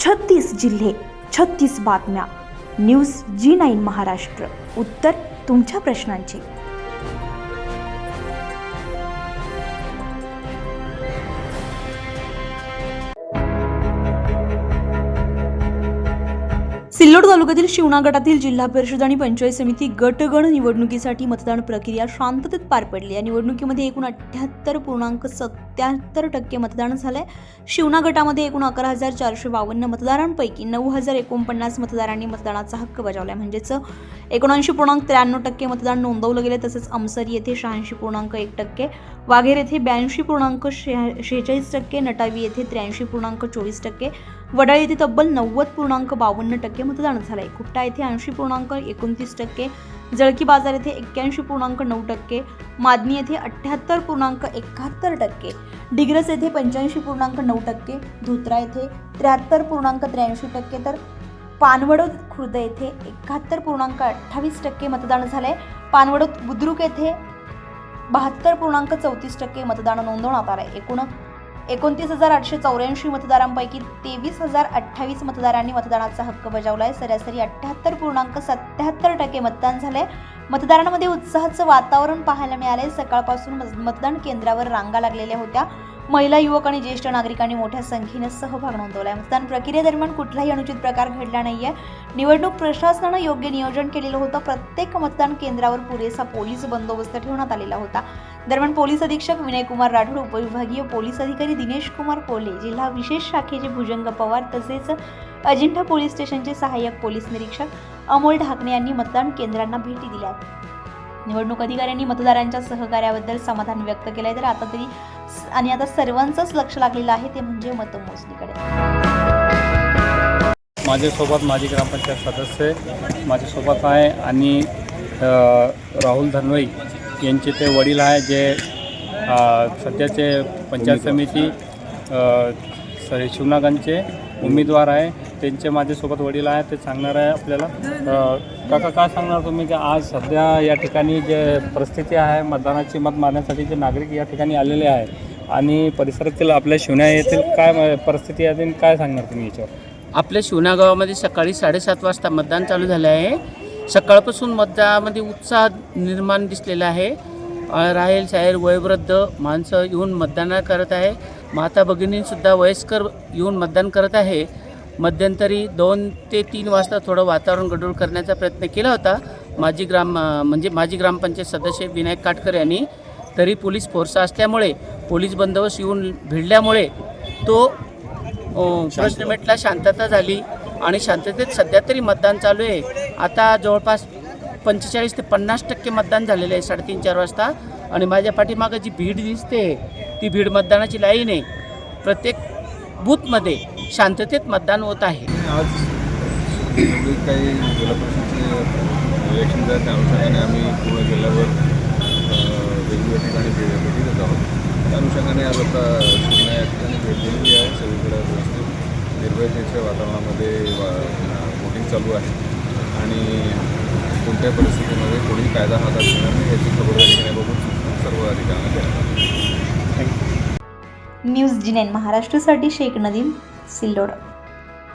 36 जिल्हे, 36 बातम्या. News G9 Maharashtra. उत्तर तुमच्या प्रश्नांची. सिल्लोड तालुक्यातील शिवना गटातील जिल्हा परिषद आणि पंचायत समिती गटगण निवडणुकीसाठी मतदान प्रक्रिया शांततेत पार पडली. या निवडणुकीमध्ये एकूण 78.77% मतदान झालंय. शिवना गटामध्ये एकूण 11,452 मतदारांपैकी 9,049 मतदारांनी मतदानाचा हक्क बजावलाय, म्हणजेच 79.93% मतदान नोंदवलं गेले. तसेच अमसरी येथे 86.1%, वाघेर येथे 82.46%, नटावी येथे 83.24%, वडाळ येथे तब्बल 90.52% मतदान झालंय. कुट्टा येथे 80.29%, जळकी बाजार येथे 81.9%, मादनी येथे 78.71%, डिग्रस येथे 85.9%, धोत्रा येथे 73.83%, तर पानवडोद खुर्द येथे 71.28% मतदान झालंय. पानवडोद बुद्रुक येथे 72.34% मतदान नोंदवण्यात आलंय. एकूण 29,884 मतदारांपैकी 23,028 मतदारांनी मतदानाचा हक्क बजावलाय. सरासरी 78.77% मतदान झालंय. मतदारांमध्ये उत्साहाचं वातावरण पाहायला मिळालंय. सकाळपासून मतदान केंद्रावर रांगा लागलेल्या होत्या. महिला, युवक आणि ज्येष्ठ नागरिकांनी मोठ्या संख्येने सहभाग नोंदवलाय. मतदान प्रक्रियेदरम्यान कुठलाही अनुचित प्रकार घडला नाहीये. निवडणूक प्रशासनानं योग्य नियोजन केलेलं होतं. प्रत्येक मतदान केंद्रावर पुरेसा पोलीस बंदोबस्त ठेवण्यात आलेला होता. दरम्यान पोलीस अधीक्षक विनयकुमार राठोड, उपविभागीय पोलीस अधिकारी दिनेश कुमार कोल्हे, जिल्हा विशेष शाखेचे भुजंग पवार तसेच अजिंठा पोलीस स्टेशनचे सहाय्यक पोलीस निरीक्षक अमोल ढाकणे यांनी मतदान केंद्रांना भेटी दिल्या. निवडणूक अधिकाऱ्यांनी मतदारांच्या सहकार्याबद्दल समाधान व्यक्त केलंय. तर आता सर्वांचंच लक्ष लागलेलं आहे ते म्हणजे मतमोजणीकडे. माझ्यासोबत माजी ग्रामपंचायत सदस्य माझ्यासोबत आहे आणि राहुल धनवई यांचे ते वडील आहे, जे सध्याचे पंचायत समिती शिवनागंजचे उमेदवार आहे. त्यांचे माझ्यासोबत वडील आहे, ते सांगणार आहे आपल्याला. काका, काय सांगणार तुम्ही की आज सध्या या ठिकाणी जे परिस्थिती आहे, मतदानाची मत मारण्यासाठी जे नागरिक या ठिकाणी आलेले आहे आणि परिसरातील आपल्या शिवना येथील काय परिस्थिती आहे आणि काय सांगणार तुम्ही याच्यावर? आपल्या शिवना गावामध्ये सकाळी 7:30 वाजता मतदान चालू झालं आहे. सकाळपासून मतदानामध्ये उत्साह निर्माण दिसलेला आहे. राहेल शाहीर वयोवृद्ध माणसं येऊन मतदान करत आहे. माता भगिनींसुद्धा वयस्कर येऊन मतदान करत आहे. मध्यंतरी 2 ते 3 वाजता थोडं वातावरण गडबड करण्याचा प्रयत्न केला होता माजी ग्रामपंचायत सदस्य विनायक काटकर यांनी. तरी पोलीस फोर्स असल्यामुळे, पोलीस बंदोबस्त येऊन भिडल्यामुळे तो प्रश्न मिटला, शांतता झाली आणि शांततेत सध्या तरी मतदान चालू आहे. आता जवळपास 45 ते 50% मतदान झालेलं आहे 3:30-4 वाजता. आणि माझ्या पाठीमागं जी भीड दिसते ती भीड मतदानाची लाईन आहे. प्रत्येक बूथमध्ये शांततेत मतदान होत आहे. आज काही जिल्हा परिषदेचे इलेक्शन झाले, त्या अनुषंगाने आम्ही पूर्ण जिल्ह्यावर वेगवेगळ्या ठिकाणी भेटी देत आहोत. त्या अनुषंगाने आज आता शिवना या ठिकाणी भेट दिलेली आहे. सगळीकडे व्यवस्थित निर्भयतेच्या वातावरणामध्ये वोटिंग चालू आहे आणि कोणत्याही परिस्थितीमध्ये कोणी कायदा हातात घेणार नाही याची खबरदारी घेण्याबाबत सर्व अधिकाऱ्यांना केलं. न्यूज G9 महाराष्ट्रासाठी शेख नदीम, सिल्लोड.